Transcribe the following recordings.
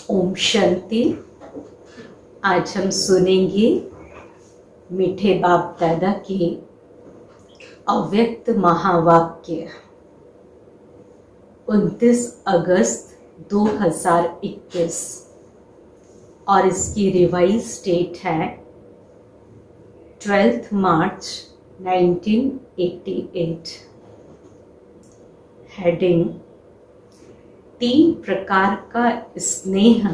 ओम शांति। आज हम सुनेंगे मीठे बाप दादा के अव्यक्त महावाक्य 29 अगस्त 2021 और इसकी रिवाइज डेट है 12 मार्च 1988। हेडिंग 3 प्रकार का स्नेह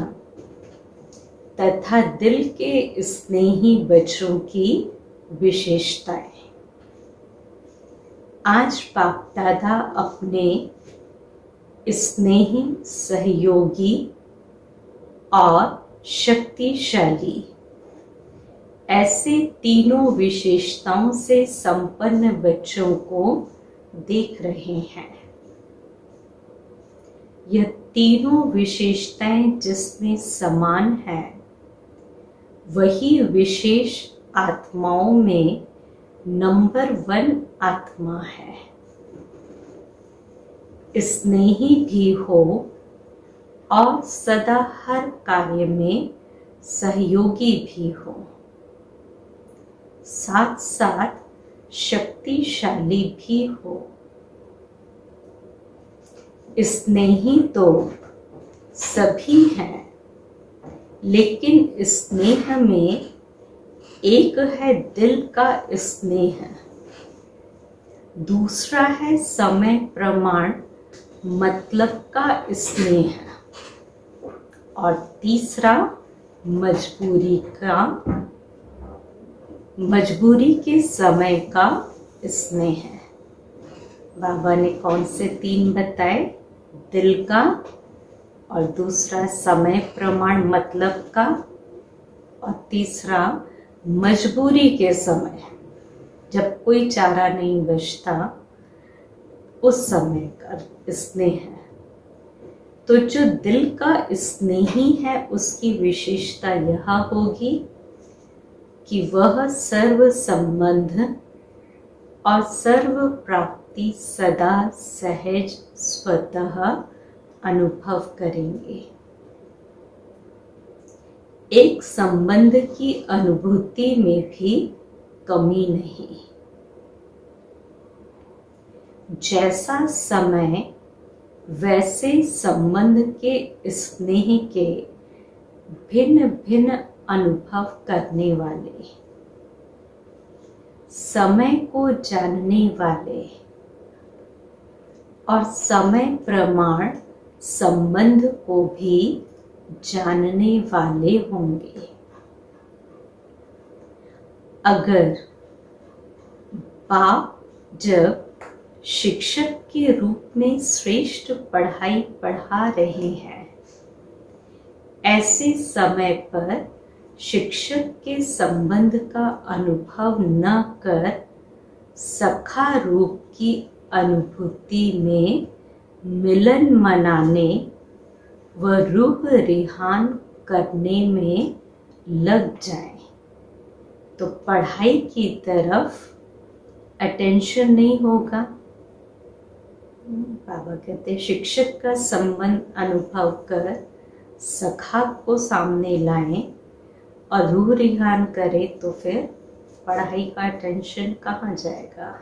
तथा दिल के स्नेही बच्चों की विशेषताएं। आज बाप दादा अपने स्नेही, सहयोगी और शक्तिशाली ऐसे तीनों विशेषताओं से संपन्न बच्चों को देख रहे हैं। यह तीनों विशेषताएं जिसमें समान है, वही विशेष आत्माओं में नंबर 1 आत्मा है। स्नेही भी हो और सदा हर कार्य में सहयोगी भी हो, साथ साथ शक्तिशाली भी हो। स्नेही तो सभी हैं, लेकिन स्नेह में एक है दिल का स्नेह, दूसरा है समय प्रमाण मतलब का स्नेह और तीसरा मजबूरी के समय का स्नेह है। बाबा ने कौन से 3 बताए? दिल का, और दूसरा समय प्रमाण मतलब का, और तीसरा मजबूरी के समय, जब कोई चारा नहीं बचता उस समय का स्नेह है। तो जो दिल का स्नेही है उसकी विशेषता यह होगी कि वह सर्व संबंध और सर्व प्राप्ति सदा सहज स्वतः अनुभव करेंगे। एक संबंध की अनुभूति में भी कमी नहीं। जैसा समय वैसे संबंध के स्नेह के भिन्न भिन्न अनुभव करने वाले, समय को जानने वाले और समय प्रमाण संबंध को भी जानने वाले होंगे। अगर बाप जब शिक्षक के रूप में श्रेष्ठ पढ़ाई पढ़ा रहे हैं, ऐसे समय पर शिक्षक के संबंध का अनुभव न कर सखा रूप की अनुभूति में मिलन मनाने व रूह रिहान करने में लग जाए तो पढ़ाई की तरफ अटेंशन नहीं होगा। बाबा कहते शिक्षक का संबंध अनुभव कर सखा को सामने लाएं और रूह रिहान करे तो फिर पढ़ाई का अटेंशन कहाँ जाएगा।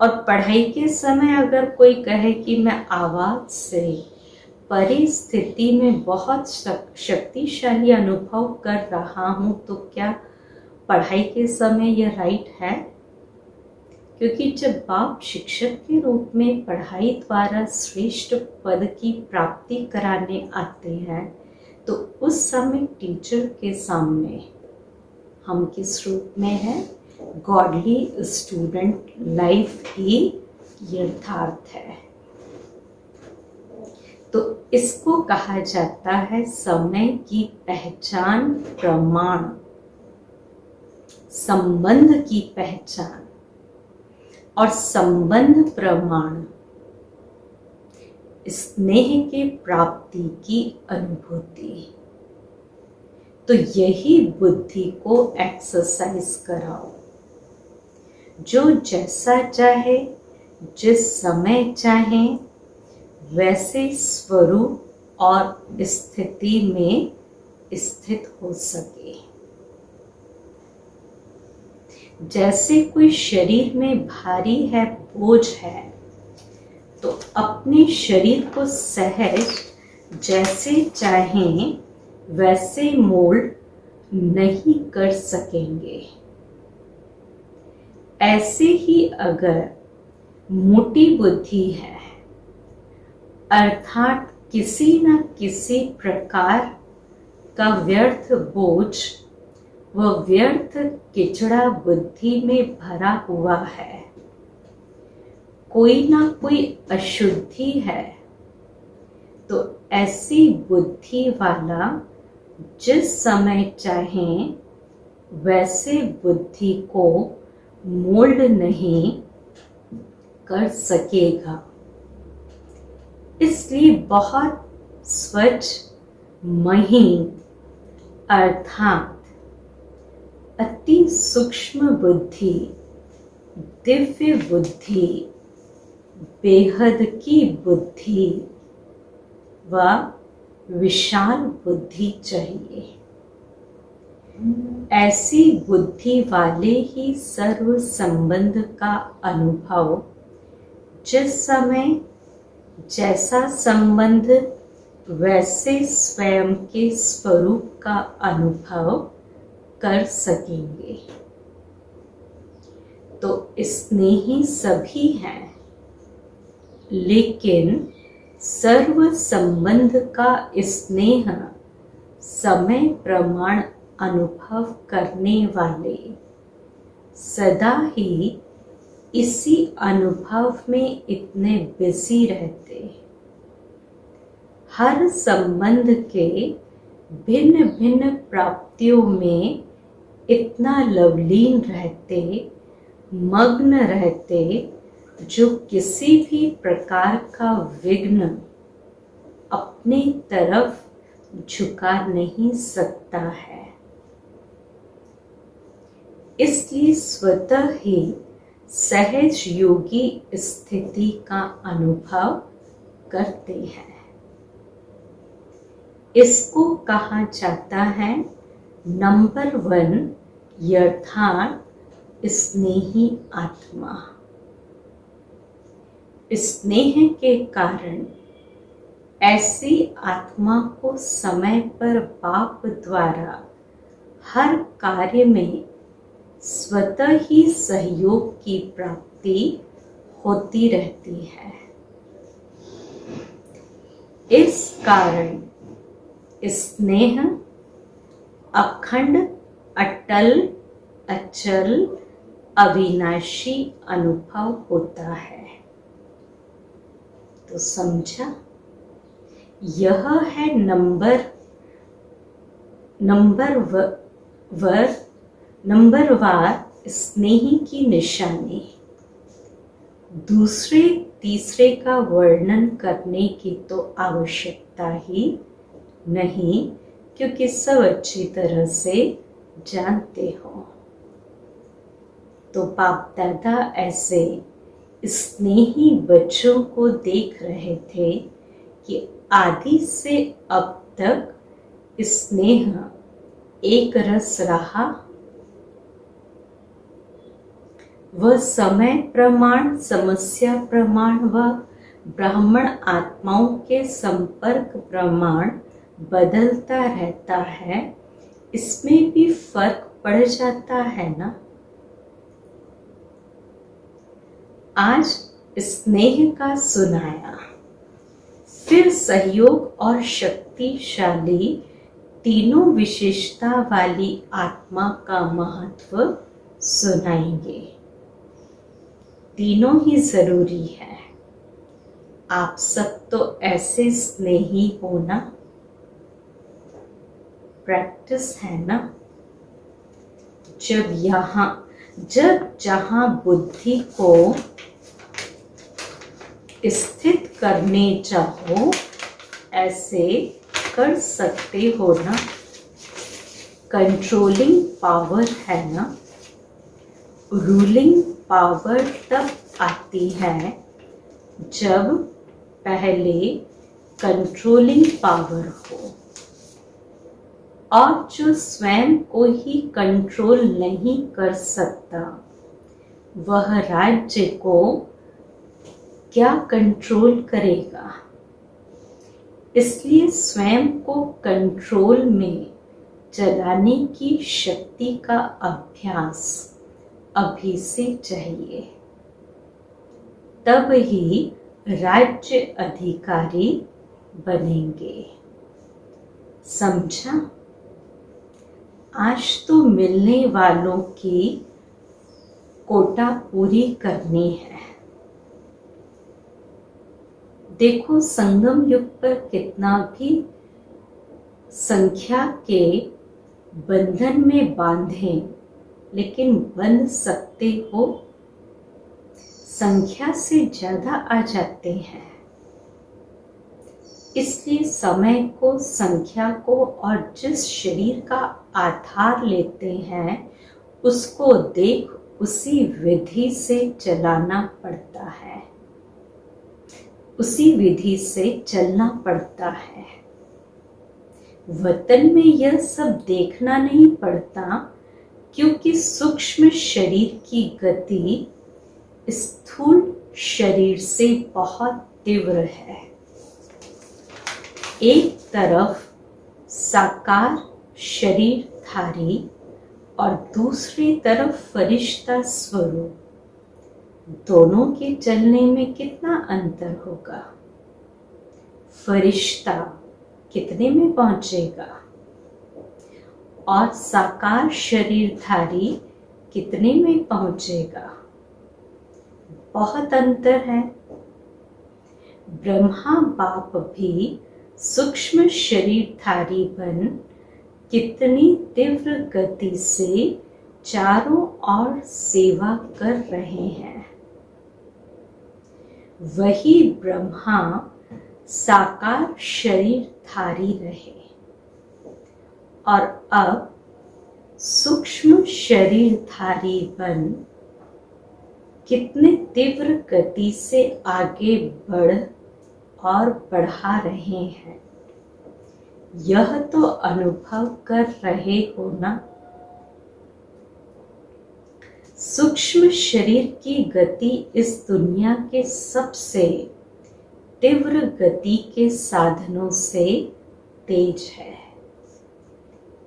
और पढ़ाई के समय अगर कोई कहे कि मैं आवाज से परिस्थिति में बहुत शक्तिशाली अनुभव कर रहा हूँ, तो क्या पढ़ाई के समय यह राइट है? क्योंकि जब बाप शिक्षक के रूप में पढ़ाई द्वारा श्रेष्ठ पद की प्राप्ति कराने आते हैं, तो उस समय टीचर के सामने हम किस रूप में हैं? गॉडली स्टूडेंट लाइफ ही यथार्थ है। तो इसको कहा जाता है समय की पहचान प्रमाण, संबंध की पहचान और संबंध प्रमाण स्नेह के प्राप्ति की अनुभूति। तो यही बुद्धि को एक्सरसाइज कराओ। जो जैसा चाहे, जिस समय चाहे, वैसे स्वरूप और स्थिति में स्थित हो सके। जैसे कोई शरीर में भारी है, बोझ है, तो अपने शरीर को सहज जैसे चाहें वैसे मोल्ड नहीं कर सकेंगे। ऐसे ही अगर मोटी बुद्धि है, अर्थात किसी न किसी प्रकार का व्यर्थ बोझ व व्यर्थ किचड़ा बुद्धि में भरा हुआ है, कोई ना कोई अशुद्धि है, तो ऐसी बुद्धि वाला जिस समय चाहें वैसे बुद्धि को मोल्ड नहीं कर सकेगा। इसलिए बहुत स्वच्छ, महीन अर्थात अति सूक्ष्म बुद्धि, दिव्य बुद्धि, बेहद की बुद्धि व विशाल बुद्धि चाहिए। ऐसी बुद्धि वाले ही सर्व संबंध का अनुभव जिस समय जैसा संबंध वैसे स्वयं के स्वरूप का अनुभव कर सकेंगे। तो स्नेही सभी हैं, लेकिन सर्व संबंध का स्नेह समय प्रमाण अनुभव करने वाले सदा ही इसी अनुभव में इतने बिजी रहते, हर संबंध के भिन्न भिन्न प्राप्तियों में इतना लवलीन रहते, मग्न रहते, जो किसी भी प्रकार का विघ्न अपने तरफ झुका नहीं सकता है। इसलिए स्वतः ही सहज योगी स्थिति का अनुभव करते हैं। इसको कहा जाता है नंबर 1 यथार्थ स्नेही आत्मा। स्नेह के कारण ऐसी आत्मा को समय पर बाप द्वारा हर कार्य में स्वतः ही सहयोग की प्राप्ति होती रहती है। इस कारण स्नेह अखंड, अटल, अचल, अविनाशी अनुभव होता है। तो समझा, यह है नंबरवार स्नेही की निशानी। दूसरे तीसरे का वर्णन करने की तो आवश्यकता ही नहीं, क्योंकि सब अच्छी तरह से जानते हो। तो बाप दादा ऐसे स्नेही बच्चों को देख रहे थे कि आदि से अब तक स्नेह एक रस रहा, वह समय प्रमाण, समस्या प्रमाण व ब्राह्मण आत्माओं के संपर्क प्रमाण बदलता रहता है। इसमें भी फर्क पड़ जाता है ना। आज स्नेह का सुनाया, फिर सहयोग और शक्तिशाली तीनों विशेषता वाली आत्मा का महत्व सुनाएंगे। तीनों ही जरूरी है। आप सब तो ऐसे स्नेही होना, प्रैक्टिस है ना। जब जहां बुद्धि को स्थित करने चाहो ऐसे कर सकते हो ना। कंट्रोलिंग पावर है ना। रूलिंग पावर तब आती है जब पहले कंट्रोलिंग पावर हो, और जो स्वयं को ही कंट्रोल नहीं कर सकता वह राज्य को क्या कंट्रोल करेगा। इसलिए स्वयं को कंट्रोल में चलाने की शक्ति का अभ्यास अभी से चाहिए, तब ही राज्य अधिकारी बनेंगे। समझा? आज तो मिलने वालों की कोटा पूरी करनी है। देखो, संगम युग पर कितना भी संख्या के बंधन में बांधे, लेकिन बंध सकते हो, संख्या से ज्यादा आ जाते हैं। इसलिए समय को, संख्या को और जिस शरीर का आधार लेते हैं उसको देख उसी विधि से चलाना पड़ता है, उसी विधि से चलना पड़ता है। वतन में यह सब देखना नहीं पड़ता, क्योंकि सूक्ष्म शरीर की गति स्थूल शरीर से बहुत तीव्र है। एक तरफ साकार शरीरधारी और दूसरी तरफ फरिश्ता स्वरूप, दोनों के चलने में कितना अंतर होगा। फरिश्ता कितने में पहुंचेगा और साकार शरीरधारी कितने में पहुंचेगा, बहुत अंतर है। ब्रह्मा बाप भी सूक्ष्म शरीरधारी बन कितनी तीव्र गति से चारों ओर सेवा कर रहे हैं। वही ब्रह्मा साकार शरीरधारी रहे और अब सूक्ष्म शरीरधारी बन कितने तीव्र गति से आगे बढ़ और बढ़ा रहे हैं। यह तो अनुभव कर रहे हो ना। सूक्ष्म शरीर की गति इस दुनिया के सबसे तीव्र गति के साधनों से तेज है।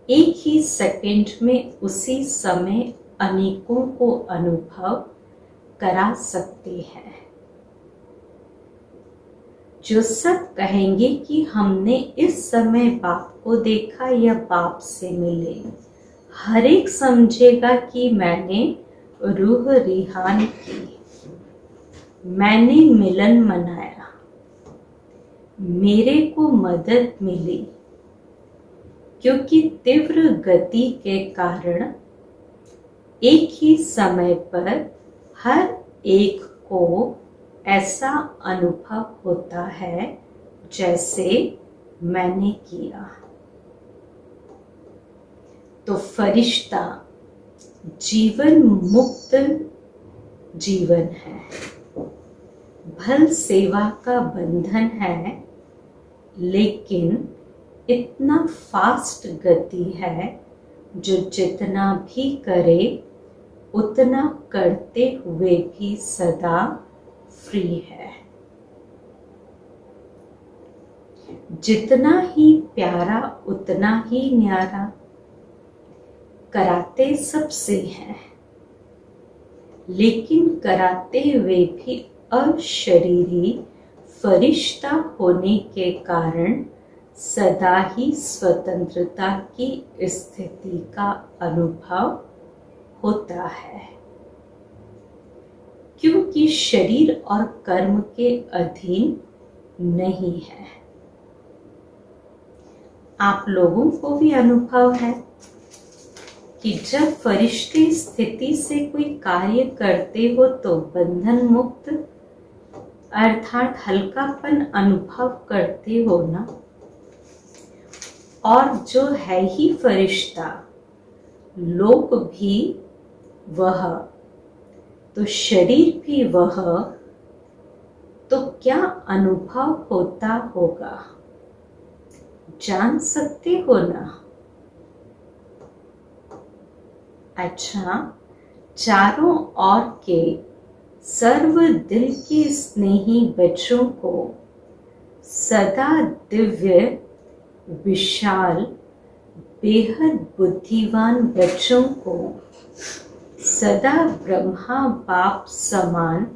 एक ही सेकंड में उसी समय अनेकों को अनुभव करा सकते हैं। जो सब कहेंगे कि हमने इस समय बाप को देखा या बाप से मिले, हर एक समझेगा कि मैंने रूह रिहान की, मैंने मिलन मनाया, मेरे को मदद मिली, क्योंकि तीव्र गति के कारण एक ही समय पर हर एक को ऐसा अनुभव होता है जैसे मैंने किया। तो फरिश्ता जीवन मुक्त जीवन है, भल सेवा का बंधन है, लेकिन इतना फास्ट गति है जो जितना भी करे उतना करते हुए भी सदा फ्री है। जितना ही प्यारा उतना ही न्यारा, कराते सबसे हैं, लेकिन कराते हुए भी अशरीरी फरिश्ता होने के कारण सदा ही स्वतंत्रता की स्थिति का अनुभव होता है, क्योंकि शरीर और कर्म के अधीन नहीं है। आप लोगों को भी अनुभव है कि जब फरिश्ते स्थिति से कोई कार्य करते हो तो बंधन मुक्त अर्थात हल्कापन अनुभव करते हो ना। और जो है ही फरिश्ता, लोक भी वह, तो शरीर भी वह, तो क्या अनुभव होता होगा, जान सकते हो ना? अच्छा, चारों ओर के सर्व दिल के स्नेही बच्चों को, सदा दिव्य विशाल बेहद बुद्धिमान बच्चों को, सदा ब्रह्मा बाप समान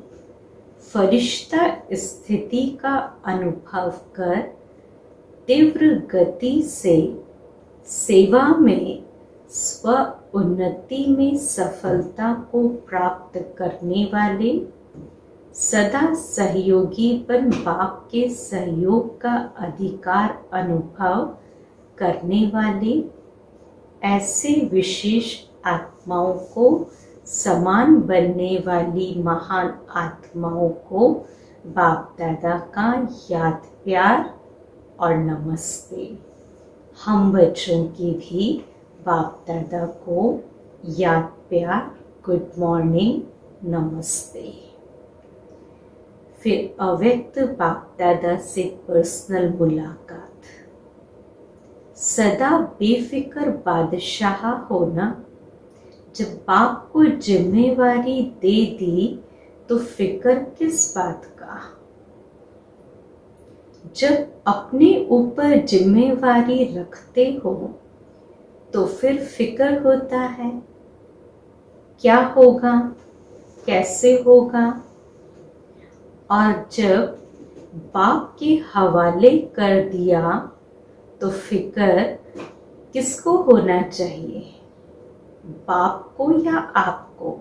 फरिश्ता स्थिति का अनुभव कर तीव्र गति से सेवा में स्व उन्नति में सफलता को प्राप्त करने वाले, सदा सहयोगी बन बाप के सहयोग का अधिकार अनुभव करने वाले ऐसे विशेष आत्माओं को, समान बनने वाली महान आत्माओं को बाप दादा का याद प्यार और नमस्ते। हम बच्चों की भी बाप दादा को याद प्यार, गुड मॉर्निंग, नमस्ते। फिर अव्यक्त बाप दादा से पर्सनल मुलाकात। सदा बेफिक्र बादशाह होना। जब बाप को जिम्मेवारी दे दी तो फिक्र किस बात का? जब अपने ऊपर जिम्मेवारी रखते हो तो फिर फिक्र होता है, क्या होगा, कैसे होगा। और जब बाप के हवाले कर दिया तो फिक्र किसको होना चाहिए, बाप को या आपको?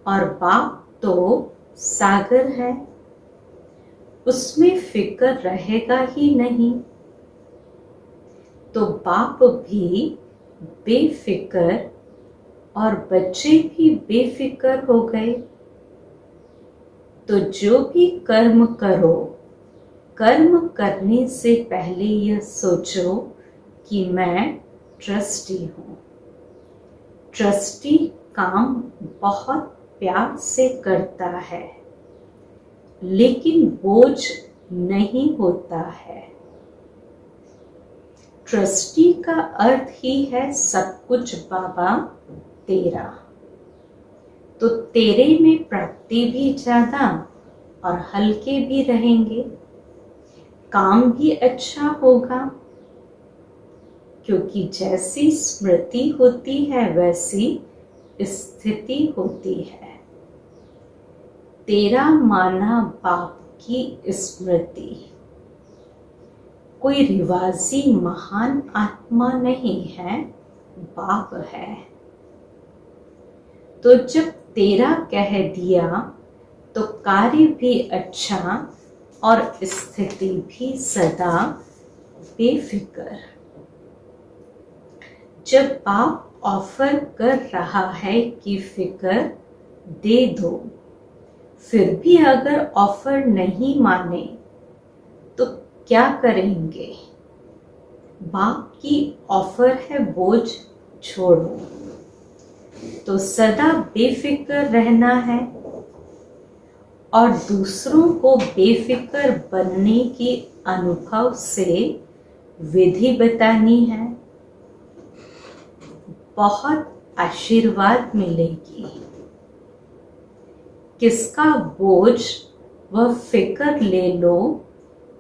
और बाप तो सागर है, उसमें फिक्र रहेगा ही नहीं। तो बाप भी बेफिक्र और बच्चे भी बेफिक्र हो गए। तो जो भी कर्म करो, कर्म करने से पहले यह सोचो कि मैं ट्रस्टी हूँ। ट्रस्टी काम बहुत प्यार से करता है, लेकिन बोझ नहीं होता है। ट्रस्टी का अर्थ ही है सब कुछ बाबा तेरा। तो तेरे में प्राप्ति भी ज्यादा और हल्के भी रहेंगे, काम भी अच्छा होगा, क्योंकि जैसी स्मृति होती है वैसी स्थिति होती है। तेरा माना बाप की स्मृति। कोई रिवाजी महान आत्मा नहीं है, बाप है। तो जब तेरा कह दिया तो कार्य भी अच्छा और स्थिति भी सदा बेफिक्र। जब बाप ऑफर कर रहा है कि फिक्र दे दो, फिर भी अगर ऑफर नहीं माने तो क्या करेंगे? बाप की ऑफर है बोझ छोड़ो। तो सदा बेफिक्र रहना है और दूसरों को बेफिक्र बनने के अनुभव से विधि बतानी है। बहुत आशीर्वाद मिलेगी। किसका बोझ वह फिक्र ले लो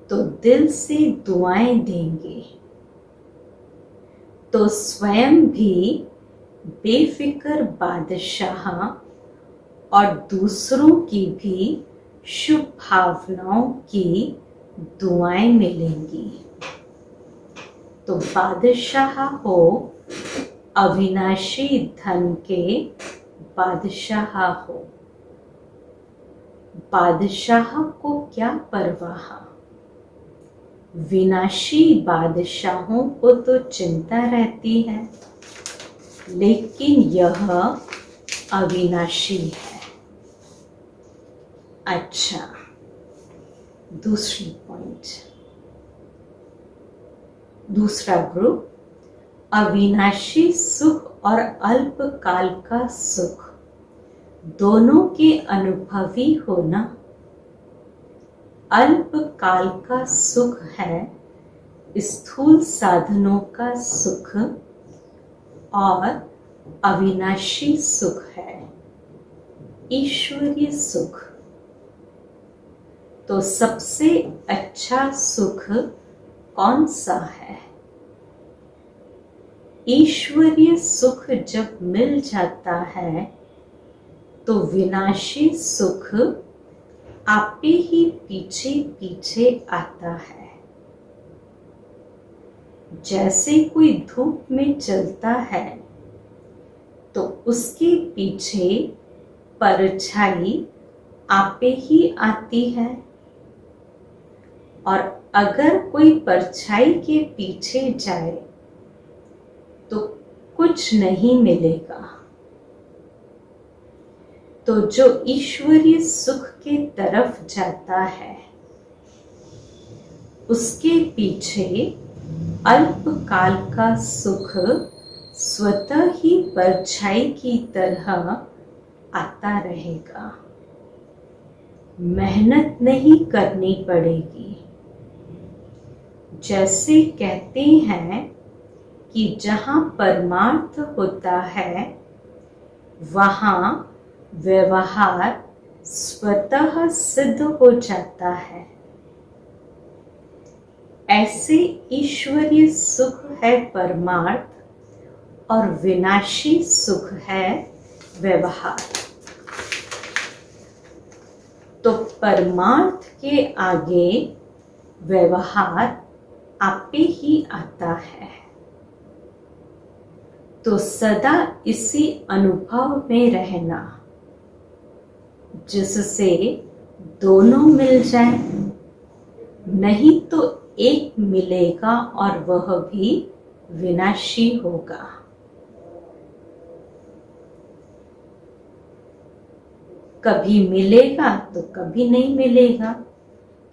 तो दिल से दुआएं देंगे। तो स्वयं भी बेफिक्र बादशाह और दूसरों की भी शुभ भावनाओं की दुआएं मिलेंगी। तो बादशाह हो, अविनाशी धन के बादशाह हो। बादशाह को क्या परवाह, विनाशी बादशाहों को तो चिंता रहती है, लेकिन यह अविनाशी है। अच्छा, दूसरी पॉइंट, दूसरा ग्रुप, अविनाशी सुख और अल्पकाल का सुख दोनों के अनुभवी होना। अल्प काल का सुख है, स्थूल साधनों का सुख, और अविनाशी सुख है, ईश्वरीय सुख। तो सबसे अच्छा सुख कौन सा है? ईश्वरीय सुख जब मिल जाता है तो विनाशी सुख आपे ही पीछे पीछे आता है। जैसे कोई धूप में चलता है तो उसके पीछे परछाई आपे ही आती है, और अगर कोई परछाई के पीछे जाए तो कुछ नहीं मिलेगा। तो जो ईश्वरीय सुख के तरफ जाता है उसके पीछे अल्पकाल का सुख स्वतः ही परछाई की तरह आता रहेगा। मेहनत नहीं करनी पड़ेगी। जैसे कहते हैं कि जहाँ परमार्थ होता है वहाँ व्यवहार स्वतः सिद्ध हो जाता है। ऐसे ईश्वरीय सुख है परमार्थ और विनाशी सुख है व्यवहार। तो परमार्थ के आगे व्यवहार आपे ही आता है। तो सदा इसी अनुभव में रहना जिससे दोनों मिल जाए, नहीं तो एक मिलेगा और वह भी विनाशी होगा। कभी मिलेगा तो कभी नहीं मिलेगा,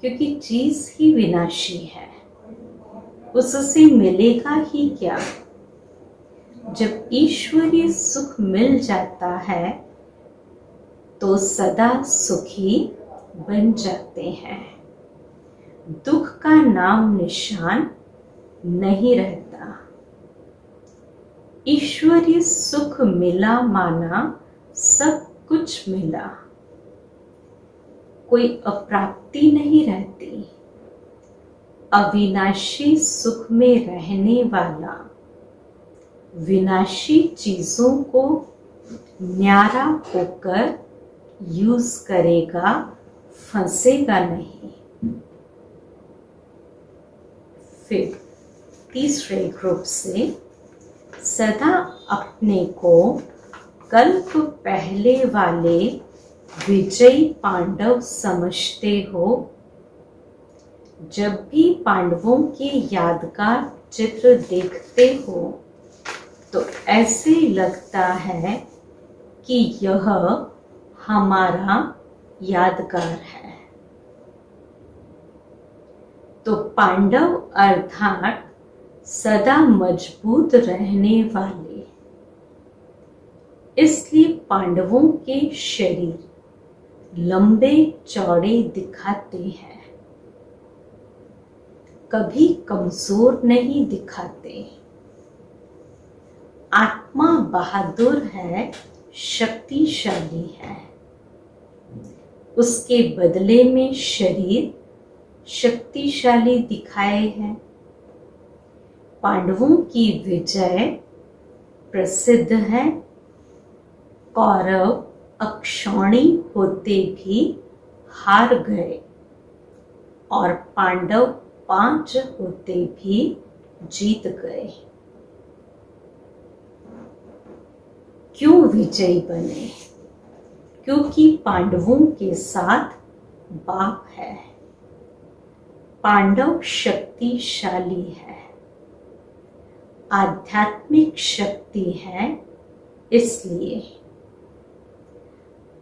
क्योंकि चीज ही विनाशी है, उससे मिलेगा ही क्या। जब ईश्वरीय सुख मिल जाता है तो सदा सुखी बन जाते हैं। दुख का नाम निशान नहीं रहता। ईश्वरीय सुख मिला माना सब कुछ मिला, कोई अप्राप्ति नहीं रहती। अविनाशी सुख में रहने वाला विनाशी चीजों को न्यारा होकर यूज करेगा, फंसेगा नहीं। फिर तीसरे ग्रुप से सदा अपने को कल्प पहले वाले विजयी पांडव समझते हो। जब भी पांडवों के यादगार चित्र देखते हो तो ऐसे लगता है कि यह हमारा यादगार है। तो पांडव अर्थात सदा मजबूत रहने वाले, इसलिए पांडवों के शरीर लंबे चौड़े दिखाते हैं, कभी कमजोर नहीं दिखाते। आत्मा बहादुर है, शक्तिशाली है, उसके बदले में शरीर शक्तिशाली दिखाए हैं। पांडवों की विजय प्रसिद्ध है। कौरव अक्षौणी होते भी हार गए और पांडव 5 होते भी जीत गए। क्यों विजयी बने? क्योंकि पांडवों के साथ बाप है। पांडव शक्तिशाली है, आध्यात्मिक शक्ति है, इसलिए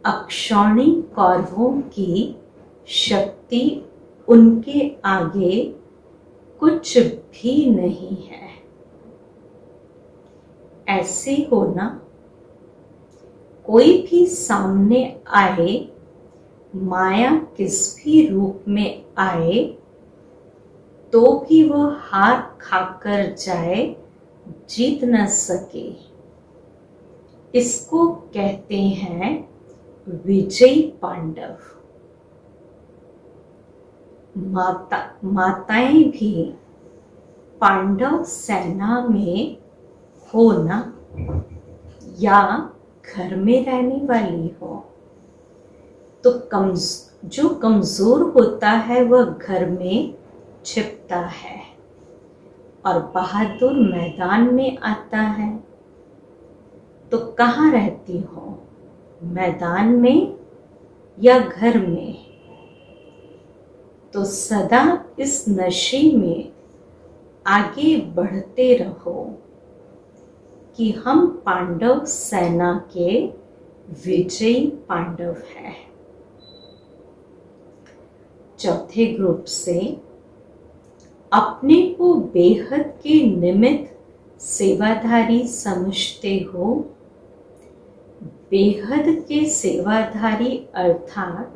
अक्षौणी कौरवों की शक्ति उनके आगे कुछ भी नहीं है। ऐसे होना, कोई भी सामने आए माया किस भी रूप में आए तो भी वह हार खाकर जाए, जीत न सके। इसको कहते हैं विजयी पांडव। माताएं भी पांडव सेना में हो ना, या घर में रहने वाली हो, तो जो कमजोर होता है वह घर में छिपता है और बहादुर मैदान में आता है। तो कहाँ रहती हो, मैदान में या घर में? तो सदा इस नशे में आगे बढ़ते रहो कि हम पांडव सेना के विजयी पांडव हैं। चौथे ग्रुप से अपने को बेहद के निमित्त सेवाधारी समझते हो। बेहद के सेवाधारी अर्थात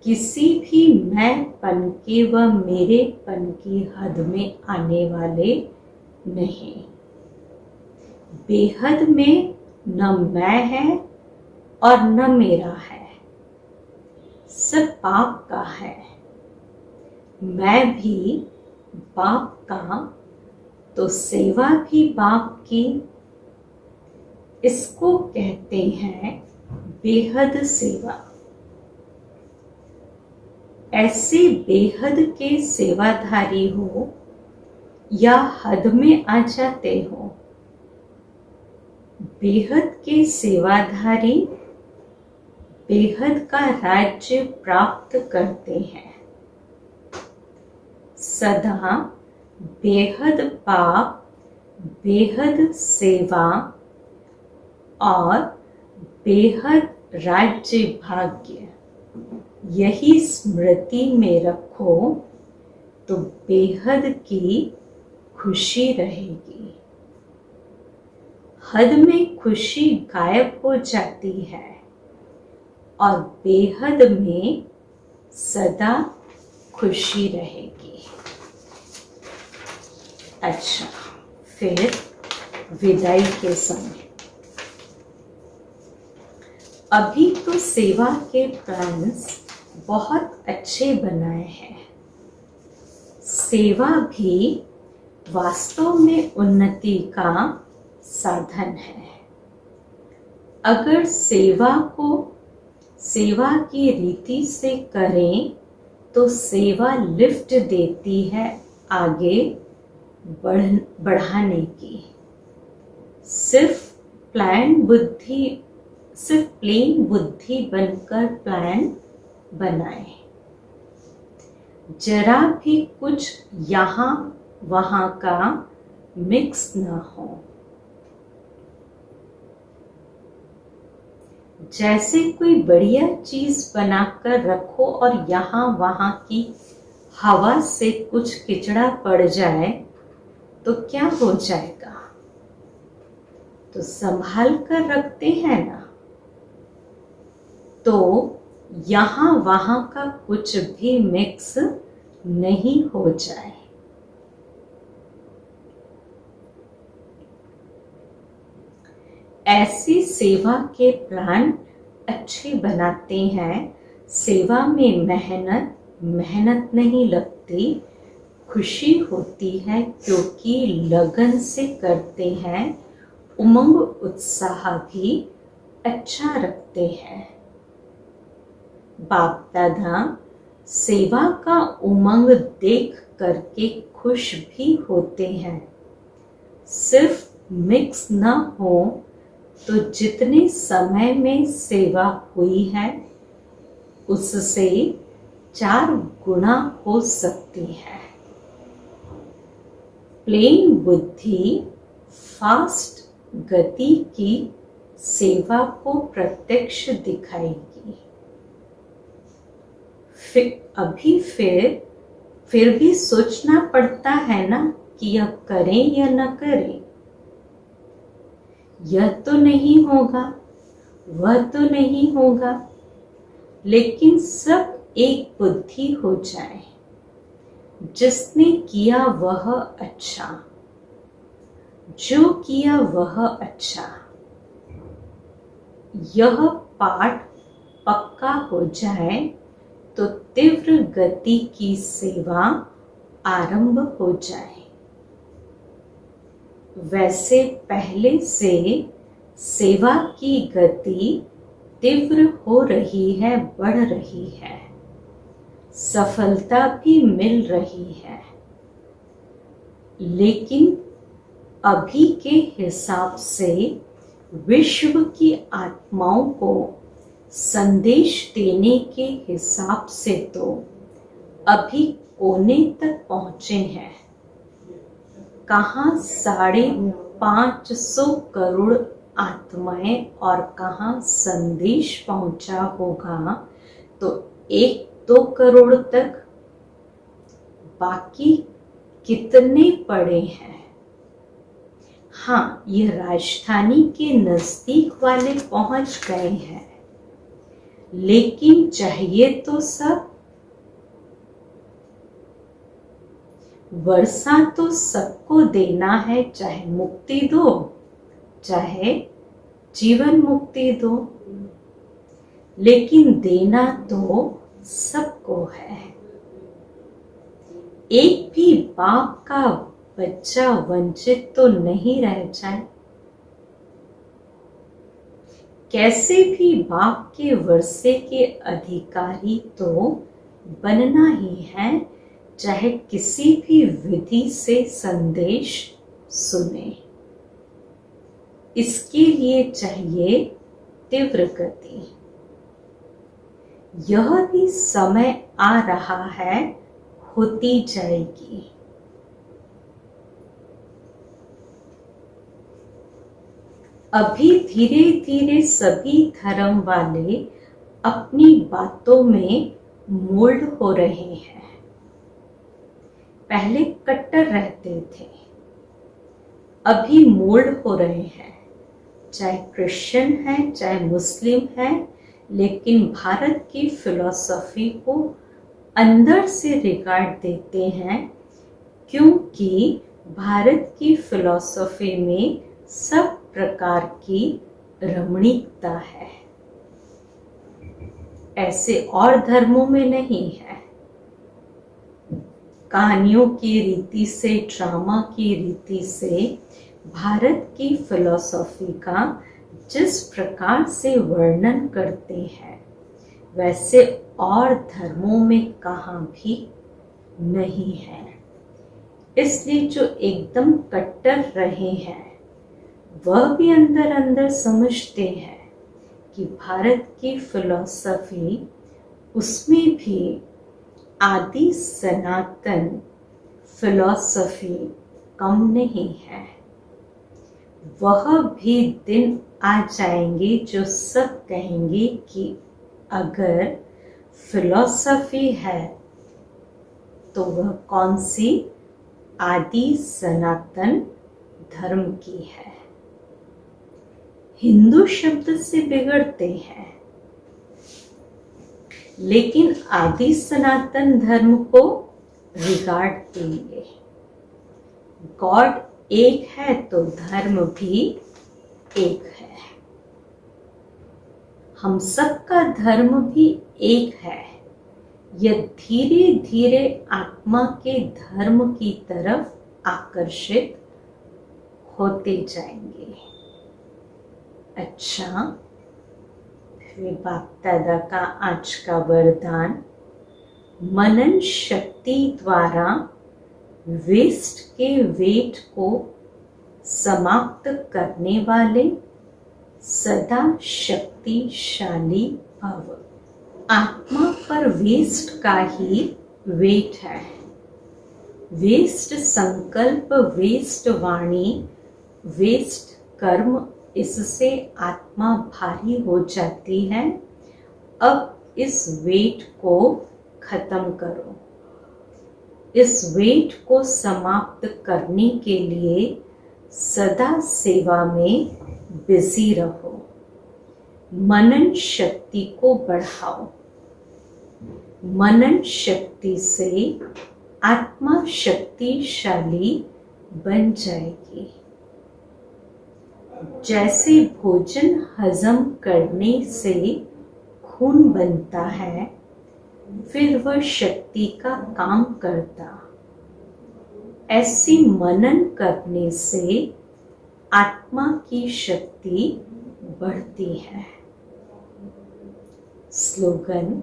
किसी भी मैंपन के व मेरेपन की हद में आने वाले नहीं। बेहद में न मैं है और न मेरा है, सब बाप का है। मैं भी बाप का, तो सेवा भी बाप की। इसको कहते हैं बेहद सेवा। ऐसे बेहद के सेवाधारी हो या हद में आ जाते हो। बेहद के सेवाधारी बेहद का राज्य प्राप्त करते हैं। सदा बेहद पाप, बेहद सेवा और बेहद राज्य भाग्य, यही स्मृति में रखो तो बेहद की खुशी रहेगी। हद में खुशी गायब हो जाती है और बेहद में सदा खुशी रहेगी। अच्छा, फिर विदाई के समय अभी तो सेवा के प्लान्स बहुत अच्छे बनाए हैं। सेवा भी वास्तव में उन्नति का साधन है। अगर सेवा की रीति से करें तो सेवा लिफ्ट देती है आगे बढ़ाने की। सिर्फ प्लेन बुद्धि बनकर प्लान बनाए, जरा भी कुछ यहाँ वहाँ का मिक्स ना हो। जैसे कोई बढ़िया चीज बनाकर रखो और यहाँ वहाँ की हवा से कुछ किचड़ा पड़ जाए तो क्या हो जाएगा? तो संभाल कर रखते हैं ना। तो यहाँ वहाँ का कुछ भी मिक्स नहीं हो जाए। ऐसी सेवा के प्लान अच्छे बनाते हैं। सेवा में मेहनत नहीं लगती, खुशी होती है क्योंकि लगन से करते हैं। उमंग उत्साह भी अच्छा रखते हैं। बाप दादा सेवा का उमंग देख करके खुश भी होते हैं। सिर्फ मिक्स न हो तो जितने समय में सेवा हुई है उससे 4 गुना हो सकती है। प्लेन बुद्धि फास्ट गति की सेवा को प्रत्यक्ष दिखाएगी। फिर भी सोचना पड़ता है ना कि अब करें या न करें। यह तो नहीं होगा, वह तो नहीं होगा। लेकिन सब एक बुद्धि हो जाए। जिसने किया वह अच्छा, जो किया वह अच्छा, यह पाठ पक्का हो जाए तो तीव्र गति की सेवा आरंभ हो जाए। वैसे पहले से सेवा की गति तीव्र हो रही है, बढ़ रही है, सफलता भी मिल रही है। लेकिन अभी के हिसाब से विश्व की आत्माओं को संदेश देने के हिसाब से तो अभी कोने तक पहुंचे हैं। कहाँ 550 करोड़ आत्माएं और कहाँ संदेश पहुंचा होगा तो 1-2 करोड़ तक। बाकी कितने पड़े हैं? हाँ, ये राजधानी के नजदीक वाले पहुंच गए हैं, लेकिन चाहिए तो सब। वर्षा तो सबको देना है, चाहे मुक्ति दो चाहे जीवन मुक्ति दो, लेकिन देना तो सबको है। एक भी बाप का बच्चा वंचित तो नहीं रह जाए। कैसे भी बाप के वर्षे के अधिकारी तो बनना ही है, चाहे किसी भी विधि से संदेश सुने। इसके लिए चाहिए तीव्र गति। यह भी समय आ रहा है, होती जाएगी। अभी धीरे धीरे सभी धर्म वाले अपनी बातों में मोल्ड हो रहे हैं। पहले कट्टर रहते थे, अभी मोल्ड हो रहे हैं। चाहे क्रिश्चियन है, चाहे मुस्लिम है, लेकिन भारत की फिलॉसफी को अंदर से रिगार्ड देते हैं, क्योंकि भारत की फिलॉसफी में सब प्रकार की रमणीकता है। ऐसे और धर्मों में नहीं है। कहानियों की रीति से, ड्रामा की रीति से भारत की फिलॉसफी का जिस प्रकार से वर्णन करते हैं, वैसे और धर्मों में कहाँ भी नहीं है। इसलिए जो एकदम कट्टर रहे हैं वह भी अंदर अंदर समझते हैं कि भारत की फिलॉसफी, उसमें भी आदि सनातन फिलॉसफी कम नहीं है। वह भी दिन आ जाएंगे जो सब कहेंगे कि अगर फिलॉसफी है तो वह कौन सी? आदि सनातन धर्म की है। हिंदू शब्द से बिगड़ते हैं, लेकिन आदि सनातन धर्म को रिगार्ड देंगे। गॉड एक है तो धर्म भी एक है। हम सबका धर्म भी एक है। यह धीरे धीरे आत्मा के धर्म की तरफ आकर्षित होते जाएंगे। अच्छा, फिर बाप दादा का आज का वरदान, मनन शक्ति द्वारा वेस्ट के वेट को समाप्त करने वाले सदा शक्तिशाली भव। आत्मा पर वेस्ट का ही वेट है। वेस्ट संकल्प, वेस्ट वाणी, वेस्ट कर्म, इससे आत्मा भारी हो जाती है। अब इस वेट को खत्म करो। इस वेट को समाप्त करने के लिए सदा सेवा में बिजी रहो। मनन शक्ति को बढ़ाओ। मनन शक्ति से आत्मा शक्तिशाली बन जाएगी। जैसे भोजन हजम करने से खून बनता है, फिर वह शक्ति का काम करता, ऐसी मनन करने से आत्मा की शक्ति बढ़ती है। स्लोगन: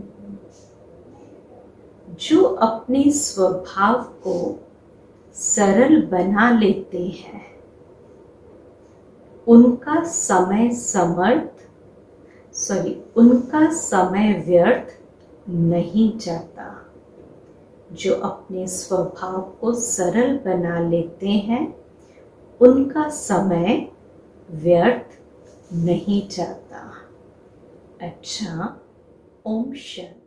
जो अपने स्वभाव को सरल बना लेते हैं, उनका समय व्यर्थ नहीं जाता। जो अपने स्वभाव को सरल बना लेते हैं, उनका समय व्यर्थ नहीं जाता। अच्छा, ओम शांति।